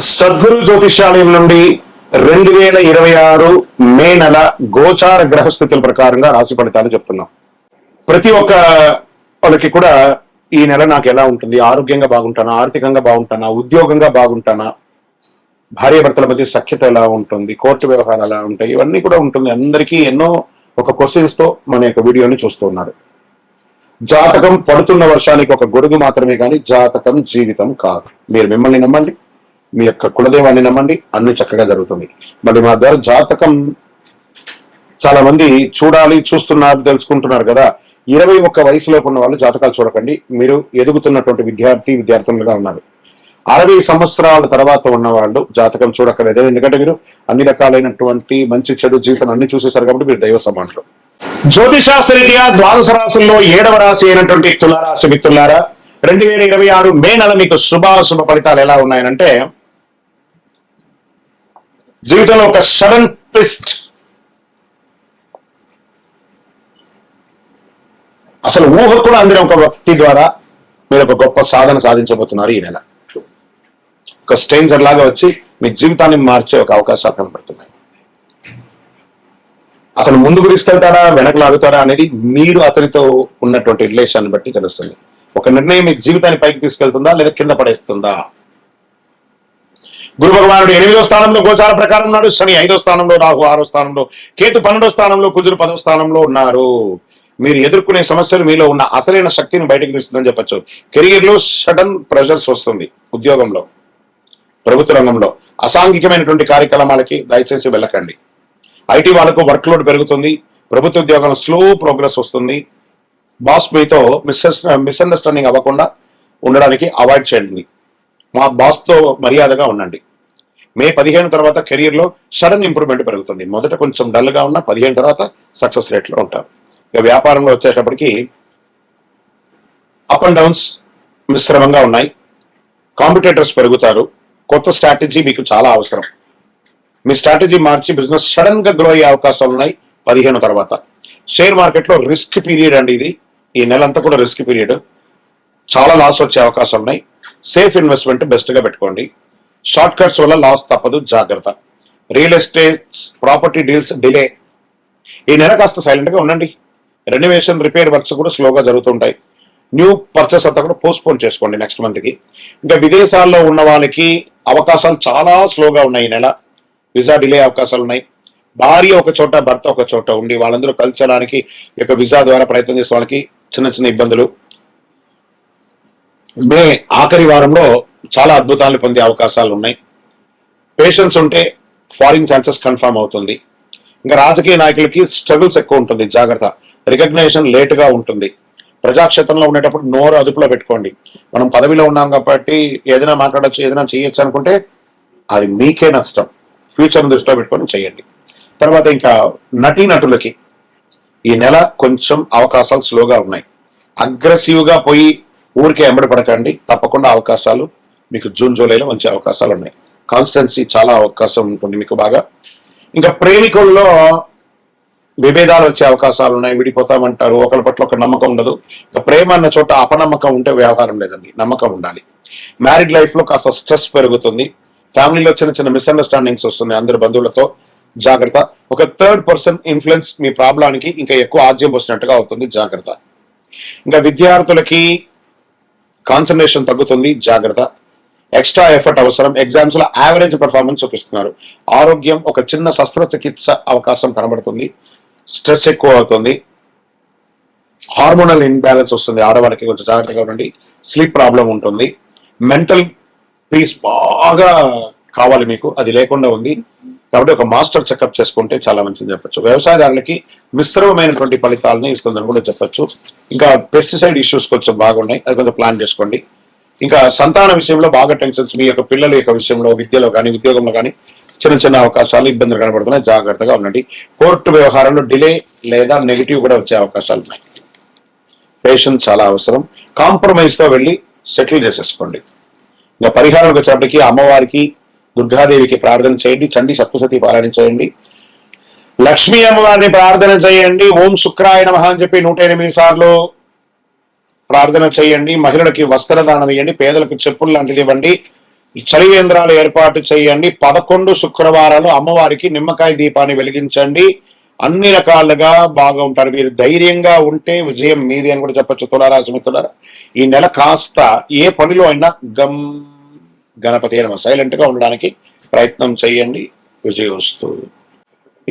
సద్గురు జ్యోతిష్యాలయం నుండి 2026 మే నెల గోచార గ్రహస్థితుల ప్రకారంగా రాశి ఫలితాలు చెప్తున్నాం. ప్రతి ఒక్క వాళ్ళకి కూడా ఈ నెల నాకు ఎలా ఉంటుంది, ఆరోగ్యంగా బాగుంటానా, ఆర్థికంగా బాగుంటానా, ఉద్యోగంగా బాగుంటానా, భార్యాభర్తల మధ్య సఖ్యత ఎలా ఉంటుంది, కోర్టు వ్యవహారాలు ఎలా ఉంటాయి, ఇవన్నీ కూడా ఉంటుంది. అందరికీ ఎన్నో ఒక క్వశ్చన్స్ తో మన యొక్క వీడియోని చూస్తూ ఉన్నారు. జాతకం పడుతున్న వర్షానికి ఒక గొడుగు మాత్రమే కానీ జాతకం జీవితం కాదు. మీరు మిమ్మల్ని నమ్మండి, మీ యొక్క కులదేవాన్ని నమ్మండి, అన్ని చక్కగా జరుగుతుంది. మరి మా ద్వారా జాతకం చాలా మంది చూడాలి, చూస్తున్నారు, తెలుసుకుంటున్నారు కదా. 21 వయసులోపు ఉన్న వాళ్ళు జాతకాలు చూడకండి. మీరు ఎదుగుతున్నటువంటి విద్యార్థులుగా ఉన్నారు. 60 సంవత్సరాల తర్వాత ఉన్న వాళ్ళు జాతకం చూడక్కర్లేదు. ఎందుకంటే మీరు అన్ని రకాలైనటువంటి మంచి చెడు జీవితం అన్ని చూసేశారు కాబట్టి మీరు దైవ సమానులు. జ్యోతిశాస్త్రరీత్యా ద్వాదశ రాశుల్లో 7వ రాశి అయినటువంటి తులారాశి మిత్రులారా, 2026 మే నెల మీకు శుభాశుభ ఫలితాలు ఎలా ఉన్నాయనంటే, జీవితంలో ఒక సడన్ ట్విస్ట్, అసలు ఊహ కూడా అందిన ఒక వ్యక్తి ద్వారా మీరు ఒక గొప్ప సాధన సాధించబోతున్నారు. ఈ నెల ఒక స్ట్రేంజర్ లాగా వచ్చి మీ జీవితాన్ని మార్చే ఒక అవకాశాలు కనబడుతున్నాయి. అతను ముందుకు తీసుకెళ్తాడా, వెనక లాగుతాడా అనేది మీరు అతనితో ఉన్నటువంటి రిలేషన్ బట్టి తెలుస్తుంది. ఒక నిర్ణయం మీ జీవితాన్ని పైకి తీసుకెళ్తుందా లేదా కింద పడేస్తుందా? గురు భగవానుడు 8వ స్థానంలో గోచార ప్రకారం ఉన్నాడు. శని 5వ స్థానంలో, రాహు 6వ స్థానంలో, కేతు 12వ స్థానంలో, కుజుడు 10వ స్థానంలో ఉన్నారు. మీరు ఎదుర్కొనే సమస్యలు మీలో ఉన్న అసలైన శక్తిని బయటకు తీస్తుందని చెప్పచ్చు. కెరియర్ లో సడన్ ప్రెషర్స్ వస్తుంది. ఉద్యోగంలో, ప్రభుత్వ రంగంలో అసాంఘికమైనటువంటి కార్యక్రమాలకి దయచేసి వెళ్ళకండి. ఐటీ వాళ్ళకు వర్క్ లోడ్ పెరుగుతుంది. ప్రభుత్వ ఉద్యోగంలో స్లో ప్రోగ్రెస్ వస్తుంది. బాస్ మీతో మిస్అండర్స్టాండింగ్ అవ్వకుండా ఉండడానికి అవాయిడ్ చేయండి. మా బాస్ తో మర్యాదగా ఉండండి. మే 15 తర్వాత కెరీర్ లో సడన్ ఇంప్రూవ్మెంట్ పెరుగుతుంది. మొదట కొంచెం డల్ గా ఉన్న 15 తర్వాత సక్సెస్ రేట్ లో ఉంటారు. ఇక వ్యాపారంలో వచ్చేటప్పటికి అప్ అండ్ డౌన్స్ మిశ్రమంగా ఉన్నాయి. కాంపిటేటర్స్ పెరుగుతారు. కొత్త స్ట్రాటజీ మీకు చాలా అవసరం. మీ స్ట్రాటజీ మార్చి బిజినెస్ సడన్ గా గ్రో అయ్యే అవకాశాలు ఉన్నాయి 15 తర్వాత. షేర్ మార్కెట్ లో రిస్క్ పీరియడ్ అండి ఇది. ఈ నెలంతా కూడా రిస్క్ పీరియడ్. చాలా లాస్ వచ్చే అవకాశాలు ఉన్నాయి. సేఫ్ ఇన్వెస్ట్మెంట్ బెస్ట్ గా పెట్టుకోండి. షార్ట్ కట్స్ వల్ల లాస్ తప్పదు, జాగ్రత్త. Real estate property deals delay. ఈ నెల కాస్త సైలెంట్ గా ఉండండి. రెనోవేషన్ రిపేర్ వర్క్స్ కూడా స్లోగా జరుగుతుంటాయి. న్యూ పర్చేస్ అంతా కూడా పోస్ట్పోన్ చేసుకోండి నెక్స్ట్ మంత్ కి. ఇంకా విదేశాల్లో ఉన్న వాళ్ళకి అవకాశాలు చాలా స్లోగా ఉన్నాయి. ఈ నెల వీసా డిలే అవకాశాలు ఉన్నాయి. భార్య ఒక చోట, భర్త ఒక చోట ఉండి వాళ్ళందరూ కలిసడానికి యొక్క వీసా ద్వారా ప్రయత్నం చేసే వాళ్ళకి చిన్న చిన్న ఇబ్బందులు. మే ఆఖరి వారంలో చాలా అద్భుతాలు పొందే అవకాశాలు ఉన్నాయి. పేషెన్స్ ఉంటే ఫారిన్ ఛాన్సెస్ కన్ఫర్మ్ అవుతుంది. ఇంకా రాజకీయ నాయకులకి స్ట్రగుల్స్ ఎక్కువ ఉంటుంది, జాగ్రత్త. రికగ్నైజేషన్ లేటుగా ఉంటుంది. ప్రజాక్షేత్రంలో ఉండేటప్పుడు నోరు అదుపులో పెట్టుకోండి. మనం పదవిలో ఉన్నాం కాబట్టి ఏదైనా మాట్లాడచ్చు, ఏదైనా చేయొచ్చు అనుకుంటే అది మీకే నష్టం. ఫ్యూచర్ దృష్టిలో పెట్టుకొని చేయండి. తర్వాత ఇంకా నటీనటులకి ఈ నెల కొంచెం అవకాశాలు స్లోగా ఉన్నాయి. అగ్రెసివ్ గా పోయి ఊరికే ఎంబడి పడకండి. తప్పకుండా అవకాశాలు మీకు జూన్ జూలైలో మంచి అవకాశాలు ఉన్నాయి. కాన్స్టెన్సీ చాలా అవకాశం ఉంటుంది మీకు బాగా. ఇంకా ప్రేమికుల్లో విభేదాలు వచ్చే అవకాశాలు ఉన్నాయి. విడిపోతామంటారు, ఒకరి పట్ల ఒక నమ్మకం ఉండదు. ప్రేమ అన్న చోట అపనమ్మకం ఉంటే వ్యవహారం లేదండి, నమ్మకం ఉండాలి. మ్యారీడ్ లైఫ్ లో కాస్త స్ట్రెస్ పెరుగుతుంది. ఫ్యామిలీలో చిన్న చిన్న మిస్అండర్స్టాండింగ్స్ వస్తున్నాయి అందరి బంధువులతో, జాగ్రత్త. ఒక థర్డ్ పర్సన్ ఇన్ఫ్లుయెన్స్ మీ ప్రాబ్లానికి ఇంకా ఎక్కువ ఆజ్యం వస్తున్నట్టుగా అవుతుంది, జాగ్రత్త. ఇంకా విద్యార్థులకి కాన్సన్ట్రేషన్ తగ్గుతుంది, జాగ్రత్త. ఎక్స్ట్రా ఎఫర్ట్ అవసరం. ఎగ్జామ్స్ లో యావరేజ్ పర్ఫార్మెన్స్ చూపిస్తున్నారు. ఆరోగ్యం ఒక చిన్న శస్త్రచికిత్స అవకాశం కనబడుతుంది. స్ట్రెస్ ఎక్కువ అవుతుంది. హార్మోనల్ ఇన్బ్యాలెన్స్ వస్తుంది ఆడవాళ్ళకి, కొంచెం జాగ్రత్తగా ఉండండి. స్లీప్ ప్రాబ్లం ఉంటుంది. మెంటల్ పీస్ బాగా కావాలి మీకు, అది లేకుండా ఉంది కాబట్టి ఒక మాస్టర్ చెకప్ చేసుకుంటే చాలా మంచిది చెప్పచ్చు. వ్యవసాయదారులకి మిశ్రమమైనటువంటి ఫలితాలని ఇస్తుందని కూడా చెప్పచ్చు. ఇంకా పెస్టిసైడ్ ఇష్యూస్ కొంచెం బాగున్నాయి, అది కొంచెం ప్లాన్ చేసుకోండి. ఇంకా సంతాన విషయంలో బాగా టెన్షన్స్, మీ యొక్క పిల్లల యొక్క విషయంలో, విద్యలో కానీ ఉద్యోగంలో కానీ చిన్న చిన్న అవకాశాలు, ఇబ్బందులు కనబడుతున్నాయి, జాగ్రత్తగా ఉండండి. కోర్టు వ్యవహారంలో డిలే లేదా నెగిటివ్ కూడా వచ్చే అవకాశాలు ఉన్నాయి. పేషెన్స్ చాలా అవసరం. కాంప్రమైజ్ తో వెళ్ళి సెటిల్ చేసేసుకోండి. ఇంకా పరిహారాలకు వచ్చేటప్పటికి అమ్మవారికి, దుర్గాదేవికి ప్రార్థన చేయండి. చండీ సప్తశతి పారాయణ చేయండి. లక్ష్మీ అమ్మవారిని ప్రార్థన చేయండి. ఓం శుక్రాయ నమః అని చెప్పి 108 సార్లు ప్రార్థన చేయండి. మహిళలకి వస్త్రదానం ఇవ్వండి. పేదలకు చెప్పులు లాంటిది ఇవ్వండి. చలివేంద్రాలు ఏర్పాటు చేయండి. 11 శుక్రవారాలు అమ్మవారికి నిమ్మకాయ దీపాన్ని వెలిగించండి. అన్ని రకాలుగా బాగా ఉంటారు. మీరు ధైర్యంగా ఉంటే విజయం మీది అని కూడా చెప్పొచ్చు. తులారాశి మిత్రులారా, ఈ నెల కాస్త ఏ పనిలో అయినా గణపతి అయినా సైలెంట్ గా ఉండడానికి ప్రయత్నం చేయండి. విజయోస్తు.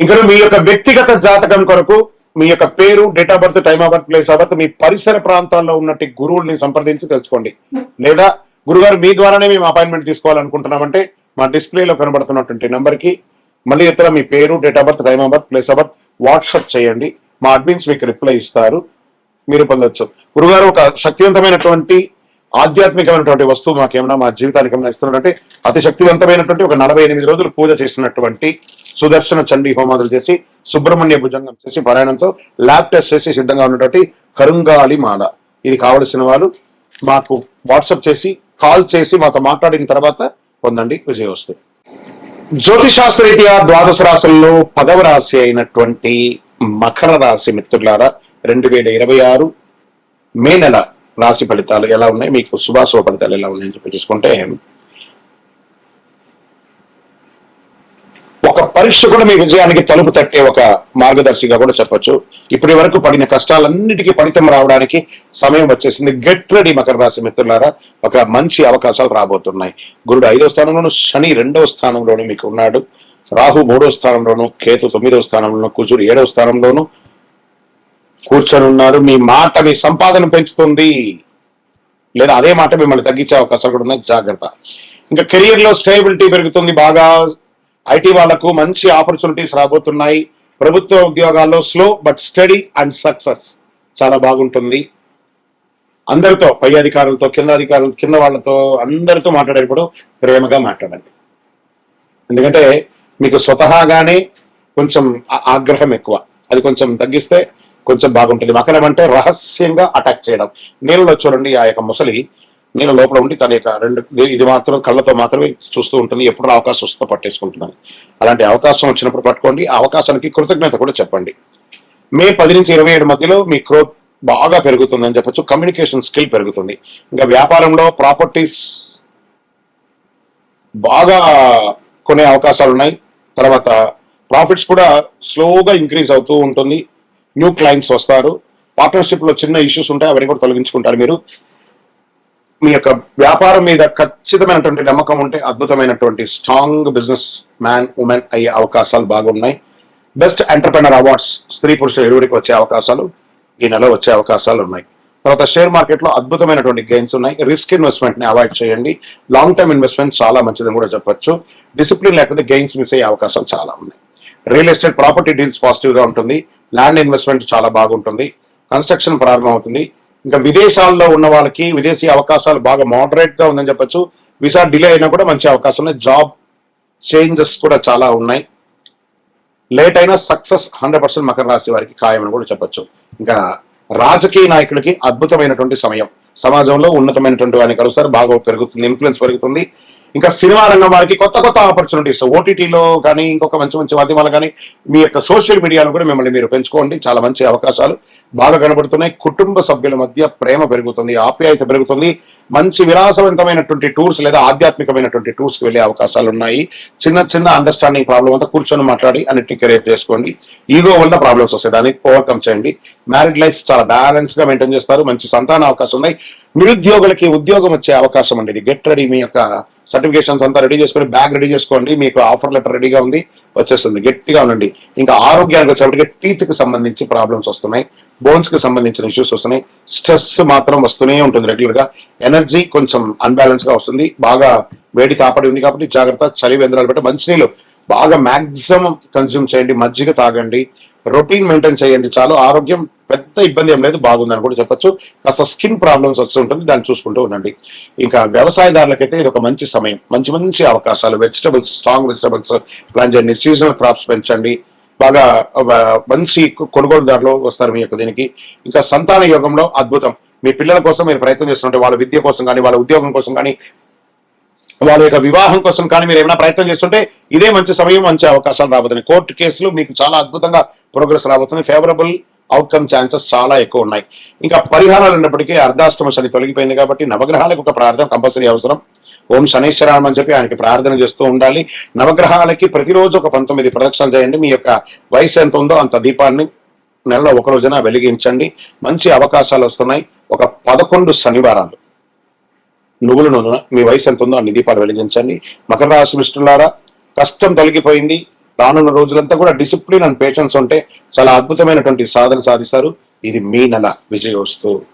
ఇంకా మీ యొక్క వ్యక్తిగత జాతకం కొరకు మీ యొక్క పేరు, date of birth, time of birth, place of birth, మీ పరిసర ప్రాంతాల్లో ఉన్నట్టు గురువుల్ని సంప్రదించి తెలుసుకోండి. లేదా గురుగారు మీ ద్వారానే మేము అపాయింట్మెంట్ తీసుకోవాలనుకుంటున్నామంటే మా డిస్ప్లేలో కనబడుతున్నటువంటి నెంబర్కి మళ్ళీ ఇతర మీ పేరు, date of birth, time of birth, place of birth WhatsApp చేయండి. మా అడ్మిన్స్ మీకు రిప్లై ఇస్తారు, మీరు పొందొచ్చు. గురుగారు ఒక శక్తివంతమైనటువంటి ఆధ్యాత్మికమైనటువంటి వస్తువు మాకేమన్నా మా జీవితానికి ఏమైనా ఇస్తున్నట్టే అతి శక్తివంతమైనటువంటి ఒక 48 రోజులు పూజ చేసినటువంటి సుదర్శన చండీ హోమాదులు చేసి సుబ్రహ్మణ్య భుజంగం చేసి పారాయణంతో ల్యాబ్ టెస్ట్ చేసి సిద్ధంగా ఉన్నటువంటి కరుంగాలి మాల, ఇది కావలసిన వాళ్ళు మాకు వాట్సాప్ చేసి కాల్ చేసి మాతో మాట్లాడిన తర్వాత పొందండి. విజయోస్తు. జ్యోతిశాస్త్రరీత్యా ద్వాదశ రాశుల్లో 10వ రాశి అయినటువంటి మకర రాశి మిత్రులారా, 2026 మే నెల రాశి ఫలితాలు ఎలా ఉన్నాయి, మీకు శుభాశుభ ఫలితాలు ఎలా ఉన్నాయని చెప్పి చూసుకుంటే, ఒక పరీక్ష కూడా మీ విజయానికి తలుపు తట్టే ఒక మార్గదర్శిగా కూడా చెప్పొచ్చు. ఇప్పటి వరకు పడిన కష్టాలన్నిటికీ ఫలితం రావడానికి సమయం వచ్చేసింది. గెట్ రెడీ మకర రాశి మిత్రులారా, ఒక మంచి అవకాశాలు రాబోతున్నాయి. గురుడు 5వ స్థానంలోను, శని 2వ స్థానంలోను మీకు ఉన్నాడు. రాహు 3వ స్థానంలోను, కేతు 9వ స్థానంలోను, కుజుడు 7వ స్థానంలోను కూర్చొని ఉన్నారు. మీ మాట మీ సంపాదన పెంచుతుంది, లేదా అదే మాట మిమ్మల్ని తగ్గించే అవకాశాలు కూడా ఉన్నాయి, జాగ్రత్త. ఇంకా కెరియర్ లో స్టేబిలిటీ పెరుగుతుంది. బాగా ఐటీ వాళ్లకు మంచి ఆపర్చునిటీస్ రాబోతున్నాయి. ప్రభుత్వ ఉద్యోగాల్లో slow but study and success చాలా బాగుంటుంది. అందరితో, పై అధికారులతో, కింద వాళ్ళతో అందరితో మాట్లాడేటప్పుడు ప్రేమగా మాట్లాడండి. ఎందుకంటే మీకు స్వతహాగానే కొంచెం ఆగ్రహం ఎక్కువ, అది కొంచెం తగ్గిస్తే కొంచెం బాగుంటుంది. మకరం అంటే రహస్యంగా అటాక్ చేయడం. నీళ్ళలో చూడండి, ఆ యొక్క ముసలి నీళ్ళ లోపల ఉండి తన యొక్క ఇది మాత్రం కళ్ళతో మాత్రమే చూస్తూ ఉంటుంది, ఎప్పుడు అవకాశం వస్తుందో పట్టేసుకుంటున్నాను. అలాంటి అవకాశం వచ్చినప్పుడు పట్టుకోండి. ఆ అవకాశానికి కృతజ్ఞత కూడా చెప్పండి. మే 10 నుంచి 27 మధ్యలో మీ గ్రోత్ బాగా పెరుగుతుందని చెప్పొచ్చు. కమ్యూనికేషన్ స్కిల్ పెరుగుతుంది. ఇంకా వ్యాపారంలో ప్రాపర్టీస్ బాగా కొనే అవకాశాలు ఉన్నాయి. తర్వాత ప్రాఫిట్స్ కూడా స్లోగా ఇంక్రీజ్ అవుతూ ఉంటుంది. న్యూ క్లయింట్స్ వస్తారు. పార్ట్నర్షిప్ లో చిన్న ఇష్యూస్ ఉంటాయి, అవన్నీ కూడా తొలగించుకుంటారు. మీరు మీ యొక్క వ్యాపారం మీద ఖచ్చితమైనటువంటి నమ్మకం ఉంటే అద్భుతమైనటువంటి స్ట్రాంగ్ బిజినెస్ మ్యాన్, ఉమెన్ అయ్యే అవకాశాలు బాగున్నాయి. బెస్ట్ ఎంటర్ప్రెనర్ అవార్డ్స్ స్త్రీ పురుషులు ఇరువురికి వచ్చే అవకాశాలు ఈ నెల వచ్చే అవకాశాలు ఉన్నాయి. తర్వాత షేర్ మార్కెట్ లో అద్భుతమైనటువంటి గెయిన్స్ ఉన్నాయి. రిస్క్ ఇన్వెస్ట్మెంట్ ని అవాయిడ్ చేయండి. లాంగ్ టర్మ్ ఇన్వెస్ట్మెంట్ చాలా మంచిదని కూడా చెప్పొచ్చు. డిసిప్లిన్ లేకపోతే గెయిన్స్ మిస్ అయ్యే అవకాశాలు చాలా ఉన్నాయి. Real estate property deals positive గా ఉంటుంది. ల్యాండ్ ఇన్వెస్ట్మెంట్ చాలా బాగుంటుంది. కన్స్ట్రక్షన్ ప్రారంభం అవుతుంది. ఇంకా విదేశాల్లో ఉన్న వాళ్ళకి విదేశీ అవకాశాలు బాగా మోడరేట్ గా ఉందని చెప్పొచ్చు. వీసా డిలే అయినా కూడా మంచి అవకాశం ఉన్నాయి. జాబ్ చేంజెస్ కూడా చాలా ఉన్నాయి. లేట్ అయినా సక్సెస్ 100% మకర రాశి వారికి ఖాయమని కూడా చెప్పొచ్చు. ఇంకా రాజకీయ నాయకులకి అద్భుతమైనటువంటి సమయం. సమాజంలో ఉన్నతమైనటువంటి వారిని కలుస్తారు, బాగా పెరుగుతుంది, ఇన్ఫ్లుయెన్స్ పెరుగుతుంది. ఇంకా సినిమా రంగం వారికి కొత్త కొత్త ఆపర్చునిటీస్ ఓటీటీలో కానీ ఇంకొక మంచి మంచి మాధ్యమాలు కానీ మీ యొక్క సోషల్ మీడియాలో కూడా మిమ్మల్ని మీరు పెంచుకోండి. చాలా మంచి అవకాశాలు బాగా కనబడుతున్నాయి. కుటుంబ సభ్యుల మధ్య ప్రేమ పెరుగుతుంది, ఆప్యాయత పెరుగుతుంది. మంచి విలాసవంతమైనటువంటి టూర్స్ లేదా ఆధ్యాత్మికమైనటువంటి టూర్స్ కి వెళ్ళే అవకాశాలు ఉన్నాయి. చిన్న చిన్న అండర్స్టాండింగ్ ప్రాబ్లం అంతా కూర్చొని మాట్లాడి అన్నిటిని క్రియేట్ చేసుకోండి. ఈగో వల్ల ప్రాబ్లమ్స్ వస్తాయి, దాన్ని ఓవర్కమ్ చేయండి. మ్యారీడ్ లైఫ్ చాలా బ్యాలెన్స్ గా మెయింటైన్ చేస్తారు. మంచి సంతాన అవకాశం ఉన్నాయి. నిరుద్యోగులకి ఉద్యోగం వచ్చే అవకాశం అండి. ఇది గెట్ రెడీ. మీ యొక్క సర్టిఫికేషన్స్ అంతా రెడీ చేసుకొని బ్యాగ్ రెడీ చేసుకోండి. మీకు ఆఫర్ లెటర్ రెడీగా ఉంది, వచ్చేస్తుంది. గట్టిగా ఉండండి. ఇంకా ఆరోగ్యానికి వచ్చేప్పటికీ టీత్ కి సంబంధించి ప్రాబ్లమ్స్ వస్తున్నాయి, బోన్స్ కి సంబంధించిన ఇష్యూస్ వస్తున్నాయి. స్ట్రెస్ మాత్రం వస్తూనే ఉంటుంది రెగ్యులర్ గా. ఎనర్జీ కొంచెం అన్బ్యాలెన్స్ గా వస్తుంది. బాగా వేడి తాపడి ఉంది కాబట్టి జాగ్రత్త. చలి వేంద్రాలు పెట్టి మంచినీళ్ళు బాగా మాక్సిమం కన్స్యూమ్ చేయండి. మజ్జిగ తాగండి. రొటీన్ మెయింటైన్ చేయండి. చాలు. ఆరోగ్యం పెద్ద ఇబ్బంది ఏం లేదు, బాగుందని కూడా చెప్పొచ్చు. కాస్త స్కిన్ ప్రాబ్లమ్స్ వస్తుంటుంది, దాన్ని చూసుకుంటూ ఉండండి. ఇంకా వ్యవసాయదారులకైతే ఇది ఒక మంచి సమయం. మంచి మంచి అవకాశాలు. వెజిటబుల్స్, స్ట్రాంగ్ వెజిటబుల్స్ ప్లాన్ చేయండి. సీజనల్ క్రాప్స్ పెంచండి. బాగా మంచి కొనుగోలుదారులు వస్తారు మీ యొక్క దీనికి. ఇంకా సంతాన యోగంలో అద్భుతం. మీ పిల్లల కోసం మీరు ప్రయత్నం చేస్తుంటే, వాళ్ళ విద్య కోసం కానీ, వాళ్ళ ఉద్యోగం కోసం కానీ, వాళ్ళ యొక్క వివాహం కోసం కానీ మీరు ఏమైనా ప్రయత్నం చేస్తుంటే ఇదే మంచి సమయం, మంచి అవకాశాలు రాబోతున్నాయి. కోర్టు కేసులు మీకు చాలా అద్భుతంగా ప్రోగ్రెస్ రాబోతుంది. ఫేవరబుల్ అవుట్కమ్ ఛాన్సెస్ చాలా ఎక్కువ ఉన్నాయి. ఇంకా పరిహారాలు ఉన్నప్పటికీ అర్ధాష్టమ శని తొలగిపోయింది కాబట్టి నవగ్రహాలకు ఒక ప్రార్థన కంపల్సరీ అవసరం. ఓం శనైశ్వరామ అని చెప్పి ఆయనకి ప్రార్థన చేస్తూ ఉండాలి. నవగ్రహాలకి ప్రతిరోజు ఒక 19 ప్రదక్షిణలు చేయండి. మీ యొక్క వయసు ఎంత ఉందో అంత దీపాన్ని నెలలో ఒక రోజున వెలిగించండి. మంచి అవకాశాలు వస్తున్నాయి. ఒక 11 శనివారాలు నువ్వుల నూనె మీ వయసు ఎంత ఉందో అన్ని దీపాలు వెలిగించండి. మకర రాశి మిత్రులారా, కష్టం తొలగిపోయింది. రానున్న రోజులంతా కూడా డిసిప్లిన్ అండ్ పేషెన్స్ ఉంటే చాలా అద్భుతమైనటువంటి సాధన సాధిస్తారు. ఇది మీ నెల విజయోస్తు.